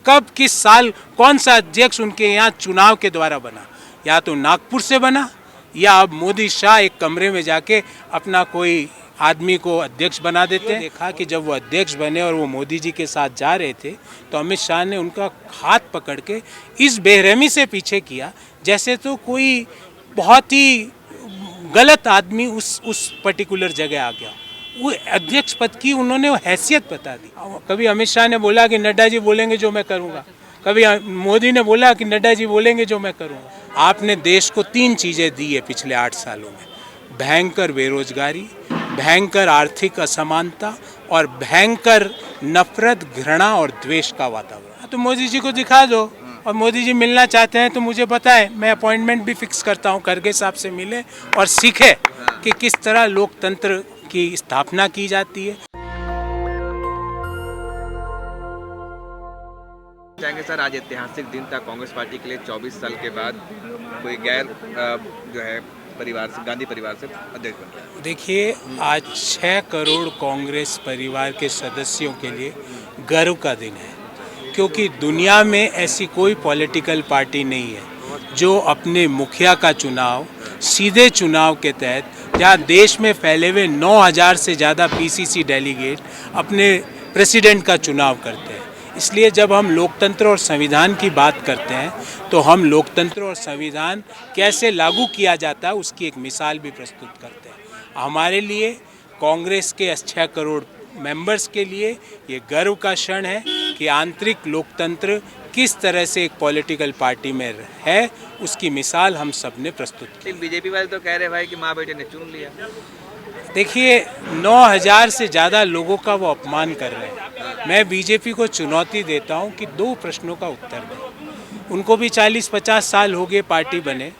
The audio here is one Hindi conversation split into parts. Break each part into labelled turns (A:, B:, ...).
A: कब किस साल कौन सा अध्यक्ष उनके यहाँ चुनाव के द्वारा बना? या तो नागपुर से बना, या अब मोदी शाह एक कमरे में जाके अपना कोई आदमी को अध्यक्ष बना देते हैं। देखा कि जब वो अध्यक्ष बने और वो मोदी जी के साथ जा रहे थे तो अमित शाह ने उनका हाथ पकड़ के इस बेरहमी से पीछे किया जैसे तो कोई बहुत ही गलत आदमी उस पर्टिकुलर जगह आ गया। वो अध्यक्ष पद की उन्होंने हैसियत बता दी। कभी अमित शाह ने बोला कि नड्डा जी बोलेंगे जो मैं करूँगा, कभी मोदी ने बोला कि नड्डा जी बोलेंगे जो मैं करूँगा। आपने देश को 3 चीज़ें दी है पिछले 8 सालों में: भयंकर बेरोजगारी, भयंकर आर्थिक असमानता और भयंकर नफरत, घृणा और द्वेष का वातावरण। तो मोदी जी को दिखा दो, और मोदी जी मिलना चाहते हैं तो मुझे पता है, मैं अपॉइंटमेंट भी फिक्स करता हूँ, खड़गे साहब से मिले और सीखे कि किस तरह लोकतंत्र की स्थापना की जाती है।
B: चाहेंगे सर, आज ऐतिहासिक दिन था कांग्रेस पार्टी के लिए। 24 साल के बाद कोई गैर जो है परिवार से, गांधी परिवार से अध्यक्ष बन रहा है।
A: देखिए, आज 6 करोड़ कांग्रेस परिवार के सदस्यों के लिए गर्व का दिन है, क्योंकि दुनिया में ऐसी कोई पॉलिटिकल पार्टी नहीं है जो अपने मुखिया का चुनाव सीधे चुनाव के तहत, जहाँ देश में फैले हुए 9000 से ज़्यादा पीसीसी डेलीगेट अपने प्रेसिडेंट का चुनाव करते हैं। इसलिए जब हम लोकतंत्र और संविधान की बात करते हैं तो हम लोकतंत्र और संविधान कैसे लागू किया जाता है उसकी एक मिसाल भी प्रस्तुत करते हैं। हमारे लिए, कांग्रेस के 6 करोड़ मेंबर्स के लिए ये गर्व का क्षण है कि आंतरिक लोकतंत्र किस तरह से एक पॉलिटिकल पार्टी में है, उसकी मिसाल हम सब ने प्रस्तुत की।
B: बीजेपी वाले तो कह रहे भाई कि माँ बेटे ने चुन लिया।
A: देखिए, 9000 से ज़्यादा लोगों का वो अपमान कर रहे हैं। मैं बीजेपी को चुनौती देता हूं कि 2 प्रश्नों का उत्तर दें। उनको भी 40-50 साल हो गए पार्टी बने,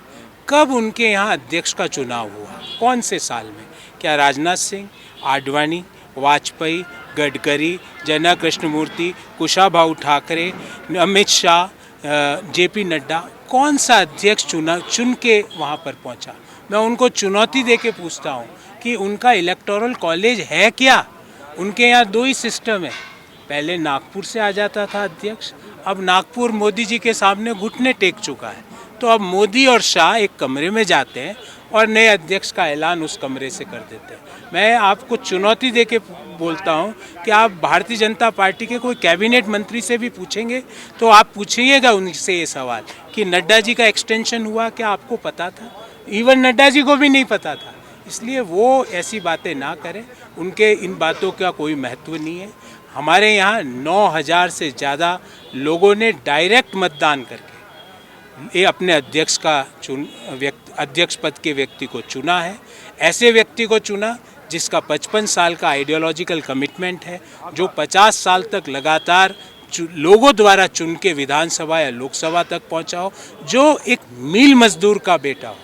A: कब उनके यहाँ अध्यक्ष का चुनाव हुआ? कौन से साल में? क्या राजनाथ सिंह, आडवाणी, वाजपेयी, गडकरी, जना कृष्णमूर्ति, कुशाभाऊ ठाकरे, अमित शाह, जेपी नड्डा, कौन सा अध्यक्ष चुन के वहाँ पर पहुँचा? मैं उनको चुनौती दे के पूछता हूँ कि उनका इलेक्टोरल कॉलेज है क्या? उनके यहाँ 2 ही सिस्टम है। पहले नागपुर से आ जाता था अध्यक्ष, अब नागपुर मोदी जी के सामने घुटने टेक चुका है। तो अब मोदी और शाह एक कमरे में जाते हैं और नए अध्यक्ष का ऐलान उस कमरे से कर देते हैं। मैं आपको चुनौती दे के बोलता हूँ कि आप भारतीय जनता पार्टी के कोई कैबिनेट मंत्री से भी पूछेंगे तो आप पूछिएगा उनसे ये सवाल कि नड्डा जी का एक्सटेंशन हुआ, क्या आपको पता था? इवन नड्डा जी को भी नहीं पता था। इसलिए वो ऐसी बातें ना करें, उनके इन बातों का कोई महत्व नहीं है। हमारे यहाँ 9000 से ज़्यादा लोगों ने डायरेक्ट मतदान करके ये अपने अध्यक्ष का अध्यक्ष पद के व्यक्ति को चुना है। ऐसे व्यक्ति को चुना जिसका 55 साल का आइडियोलॉजिकल कमिटमेंट है, जो 50 साल तक लगातार लोगों द्वारा चुन के विधानसभा या लोकसभा तक पहुँचा हो, जो एक मील मजदूर का बेटा हो,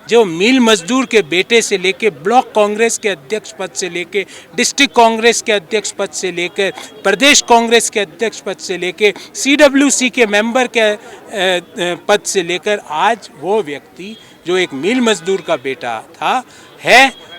A: जो मील मजदूर के बेटे से लेके ब्लॉक कांग्रेस के अध्यक्ष पद से लेके डिस्ट्रिक्ट कांग्रेस के अध्यक्ष पद से लेकर प्रदेश कांग्रेस के अध्यक्ष पद से लेके सीडब्ल्यूसी के मेंबर के पद से लेकर आज वो व्यक्ति जो एक मील मजदूर का बेटा था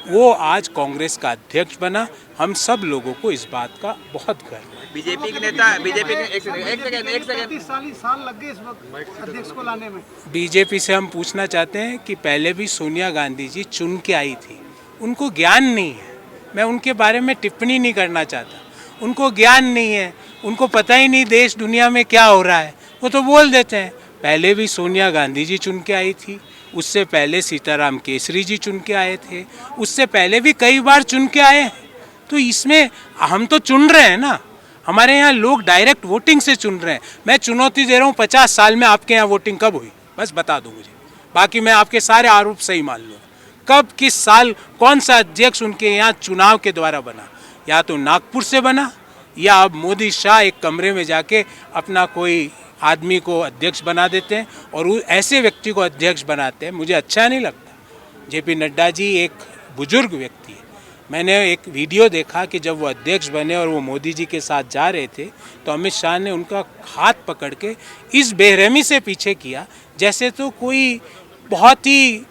A: वो आज कांग्रेस का अध्यक्ष बना। हम सब लोगों को इस बात का बहुत गर्व है।
B: बीजेपी के नेता, बीजेपी के एक सेकंड
C: 30 साल लग गए इस वक्त अध्यक्ष को लाने में।
A: बीजेपी से हम पूछना चाहते हैं कि पहले भी सोनिया गांधी जी चुन के आई थी, उनको ज्ञान नहीं है। मैं उनके बारे में टिप्पणी नहीं करना चाहता। उनको ज्ञान नहीं है, उनको पता ही नहीं देश दुनिया में क्या हो रहा है, वो तो बोल देते हैं। पहले भी सोनिया गांधी जी चुन के आई थी, उससे पहले सीताराम केसरी जी चुन के आए थे, उससे पहले भी कई बार चुन के आए हैं। तो इसमें हम तो चुन रहे हैं ना, हमारे यहाँ लोग डायरेक्ट वोटिंग से चुन रहे हैं। मैं चुनौती दे रहा हूँ, 50 साल में आपके यहाँ वोटिंग कब हुई? बस बता दो मुझे, बाकी मैं आपके सारे आरोप सही मान लूँगा। कब किस साल कौन सा अध्यक्ष उनके यहाँ चुनाव के द्वारा बना? या तो नागपुर से बना, या अब मोदी शाह एक कमरे में जाके अपना कोई आदमी को अध्यक्ष बना देते हैं और ऐसे व्यक्ति को अध्यक्ष बनाते हैं। मुझे अच्छा नहीं लगता। जेपी नड्डा जी एक बुजुर्ग व्यक्ति है। मैंने एक वीडियो देखा कि जब वो अध्यक्ष बने और वो मोदी जी के साथ जा रहे थे तो अमित शाह ने उनका हाथ पकड़ के इस बेरहमी से पीछे किया जैसे तो कोई बहुत ही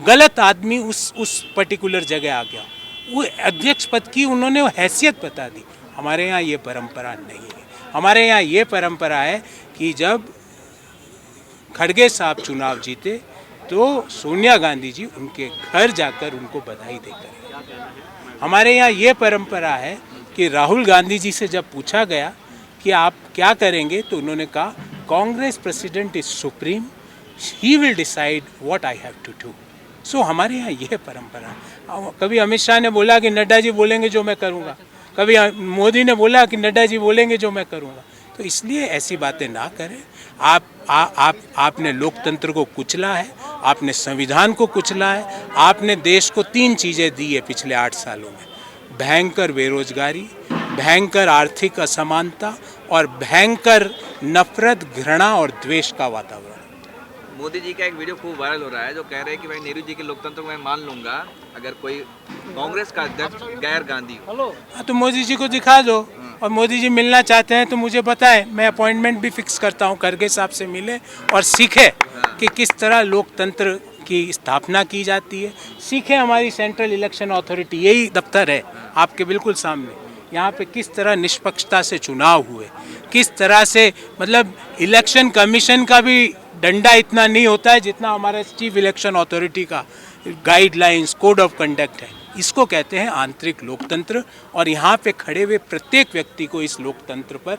A: गलत आदमी उस पर्टिकुलर जगह आ गया। वो अध्यक्ष पद की उन्होंने हैसियत बता दी। हमारे यहाँ ये परंपरा नहीं है। हमारे यहाँ ये परंपरा है कि जब खड़गे साहब चुनाव जीते तो सोनिया गांधी जी उनके घर जाकर उनको बधाई देकर। हमारे यहाँ ये परंपरा है कि राहुल गांधी जी से जब पूछा गया कि आप क्या करेंगे तो उन्होंने कहा Congress president is supreme, he will decide what I have to do. So हमारे यहाँ यह परंपरा। कभी अमित शाह ने बोला कि नड्डा जी बोलेंगे जो मैं करूँगा, कभी मोदी ने बोला कि नड्डा जी बोलेंगे जो मैं करूँगा। तो इसलिए ऐसी बातें ना करें। आपने लोकतंत्र को कुचला है, आपने संविधान को कुचला है, आपने देश को 3 चीज़ें दी है पिछले 8 सालों में: भयंकर बेरोजगारी, भयंकर आर्थिक असमानता और भयंकर नफरत, घृणा और द्वेष का वातावरण।
B: मोदी जी का एक वीडियो खूब वायरल हो रहा है जो कह रहे हैं कि भाई नेहरू जी के लोकतंत्र को मैं मान लूंगा अगर कोई कांग्रेस का अध्यक्ष गैर गांधी हो।
A: हाँ, तो मोदी जी को दिखा दो, और मोदी जी मिलना चाहते हैं तो मुझे बताएं, मैं अपॉइंटमेंट भी फिक्स करता हूँ, खड़गे साहब से मिले और सीखे कि किस तरह लोकतंत्र की स्थापना की जाती है। सीखे हमारी सेंट्रल इलेक्शन अथॉरिटी, यही दफ्तर है आपके बिल्कुल सामने, यहाँ पे किस तरह निष्पक्षता से चुनाव हुए, किस तरह से, मतलब इलेक्शन कमीशन का भी डंडा इतना नहीं होता है जितना हमारा चीफ इलेक्शन अथॉरिटी का गाइडलाइंस, कोड ऑफ कंडक्ट है। इसको कहते हैं आंतरिक लोकतंत्र, और यहाँ पे खड़े हुए प्रत्येक व्यक्ति को इस लोकतंत्र पर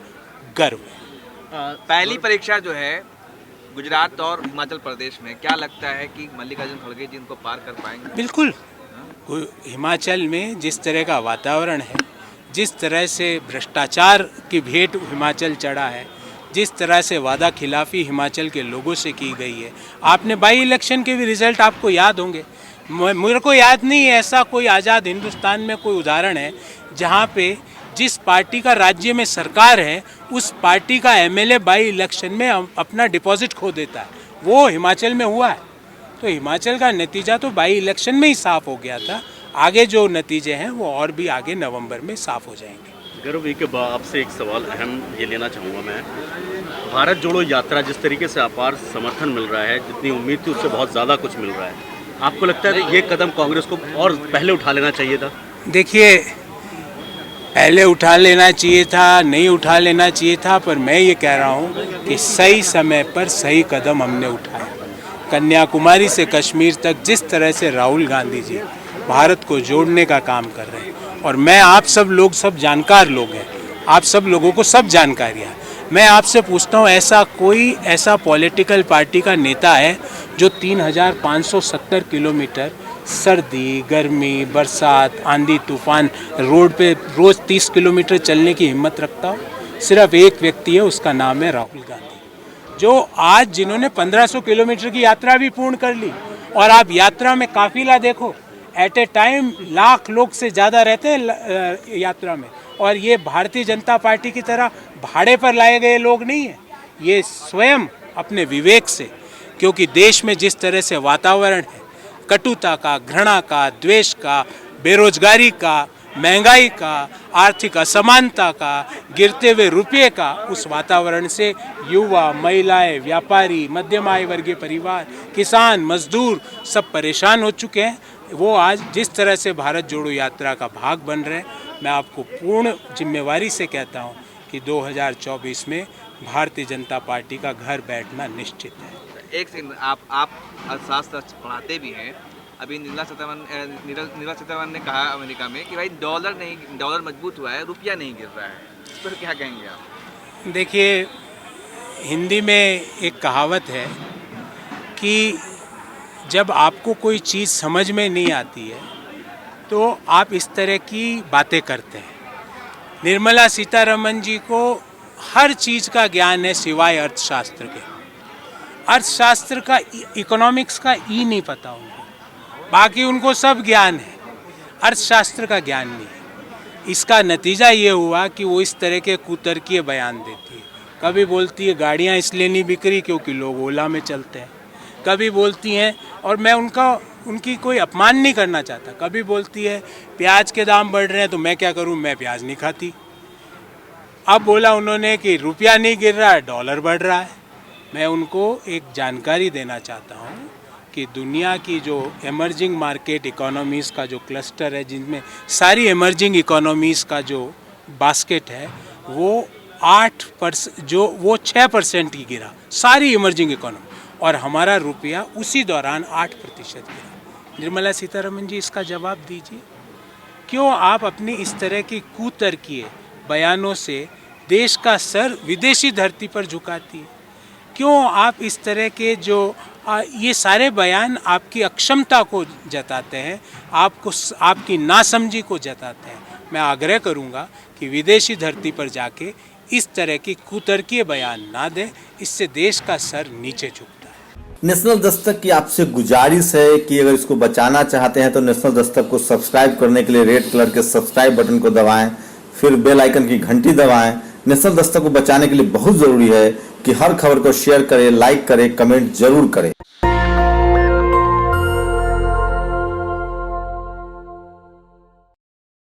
A: गर्व है।
B: पहली परीक्षा जो है गुजरात और हिमाचल प्रदेश में, क्या लगता है कि मल्लिकार्जुन खड़गे जी इनको पार कर पाएंगे?
A: बिल्कुल। हिमाचल में जिस तरह का वातावरण है, जिस तरह से भ्रष्टाचार की भेंट हिमाचल चढ़ा है, जिस तरह से वादा खिलाफी हिमाचल के लोगों से की गई है, आपने बाई इलेक्शन के भी रिजल्ट आपको याद होंगे। मेरे को याद नहीं है ऐसा कोई आज़ाद हिंदुस्तान में कोई उदाहरण है जहाँ पे जिस पार्टी का राज्य में सरकार है उस पार्टी का एमएलए बाई इलेक्शन में अपना डिपॉजिट खो देता है। वो हिमाचल में हुआ है। तो हिमाचल का नतीजा तो बाई इलेक्शन में ही साफ हो गया था। आगे जो नतीजे हैं वो और भी आगे नवंबर में साफ हो जाएंगे।
D: गौरव जी के बाद आपसे एक सवाल अहम ये लेना चाहूँगा मैं, भारत जोड़ो यात्रा जिस तरीके से अपार समर्थन मिल रहा है, जितनी उम्मीद थी उससे बहुत ज़्यादा कुछ मिल रहा है, आपको लगता है कि ये कदम कांग्रेस को और पहले उठा लेना चाहिए था? देखिए,
A: पहले उठा लेना चाहिए था, नहीं उठा लेना चाहिए था, पर मैं ये कह रहा हूँ कि सही समय पर सही कदम हमने उठाया। कन्याकुमारी से कश्मीर तक जिस तरह से राहुल गांधी जी भारत को जोड़ने का काम कर रहे हैं, और मैं आप सब लोग सब जानकार लोग हैं, आप सब लोगों को सब जानकारी है। मैं आपसे पूछता हूँ, ऐसा पॉलिटिकल पार्टी का नेता है जो 3570 किलोमीटर सर्दी, गर्मी, बरसात, आंधी तूफान रोड पे रोज़ 30 किलोमीटर चलने की हिम्मत रखता हो? सिर्फ एक व्यक्ति है, उसका नाम है राहुल गांधी, जो आज जिन्होंने 1500 किलोमीटर की यात्रा भी पूर्ण कर ली। और आप यात्रा में काफिला देखो, एट ए टाइम लाख लोग से ज़्यादा रहते हैं यात्रा में, और ये भारतीय जनता पार्टी की तरह भाड़े पर लाए गए लोग नहीं हैं। ये स्वयं अपने विवेक से, क्योंकि देश में जिस तरह से वातावरण है, कटुता का, घृणा का, द्वेष का, बेरोजगारी का, महंगाई का, आर्थिक असमानता का, गिरते हुए रुपये का, उस वातावरण से युवा, महिलाएं, व्यापारी, मध्यम आय वर्गीय परिवार, किसान, मजदूर सब परेशान हो चुके हैं। वो आज जिस तरह से भारत जोड़ो यात्रा का भाग बन रहे हैं, मैं आपको पूर्ण जिम्मेवारी से कहता हूं कि 2024 में भारतीय जनता पार्टी का घर बैठना निश्चित है।
B: एक सेकंड, आप अर्थशास्त्र पढ़ाते भी हैं। अभी निर्मला सीतारमण ने कहा अमेरिका में कि भाई डॉलर मजबूत हुआ है, रुपया नहीं गिर रहा है। इस पर क्या कहेंगे आप?
A: देखिए, हिंदी में एक कहावत है कि जब आपको कोई चीज़ समझ में नहीं आती है तो आप इस तरह की बातें करते हैं। निर्मला सीतारमण जी को हर चीज़ का ज्ञान है सिवाय अर्थशास्त्र के। अर्थशास्त्र का, इकोनॉमिक्स का ई नहीं पता उनको, बाकी उनको सब ज्ञान है, अर्थशास्त्र का ज्ञान नहीं है। इसका नतीजा ये हुआ कि वो इस तरह के कुतर्कीय बयान देती है। कभी बोलती है गाड़ियाँ इसलिए नहीं बिक रही क्योंकि लोग ओला में चलते हैं, कभी बोलती हैं, और मैं उनकी कोई अपमान नहीं करना चाहता, कभी बोलती है प्याज के दाम बढ़ रहे हैं तो मैं क्या करूं, मैं प्याज नहीं खाती। अब बोला उन्होंने कि रुपया नहीं गिर रहा है, डॉलर बढ़ रहा है। मैं उनको एक जानकारी देना चाहता हूं कि दुनिया की जो एमर्जिंग मार्केट इकोनॉमीज़ का जो क्लस्टर है, जिनमें सारी एमर्जिंग इकोनॉमीज़ का जो बास्केट है, वो 8% जो वो 6% ही गिरा, सारी इमर्जिंग इकोनॉमी, और हमारा रुपया उसी दौरान 8% गिरा। निर्मला सीतारमन जी, इसका जवाब दीजिए। क्यों आप अपनी इस तरह की कुतर्कीय बयानों से देश का सर विदेशी धरती पर झुकाती है? क्यों आप इस तरह के जो ये सारे बयान आपकी अक्षमता को जताते हैं, आपकी नासमझी को जताते हैं? मैं आग्रह करूंगा कि विदेशी धरती पर जाके इस तरह की कुतर्कीय बयान ना दें, इससे देश का सर नीचे झुकता है।
E: नेशनल दस्तक की आपसे गुजारिश है कि अगर इसको बचाना चाहते हैं तो नेशनल दस्तक को सब्सक्राइब करने के लिए रेड कलर के सब्सक्राइब बटन को दबाएं, फिर बेल आइकन की घंटी दबाएं। नेशनल दस्तक को बचाने के लिए बहुत जरूरी है कि हर खबर को शेयर करें, लाइक करें, कमेंट जरूर करें।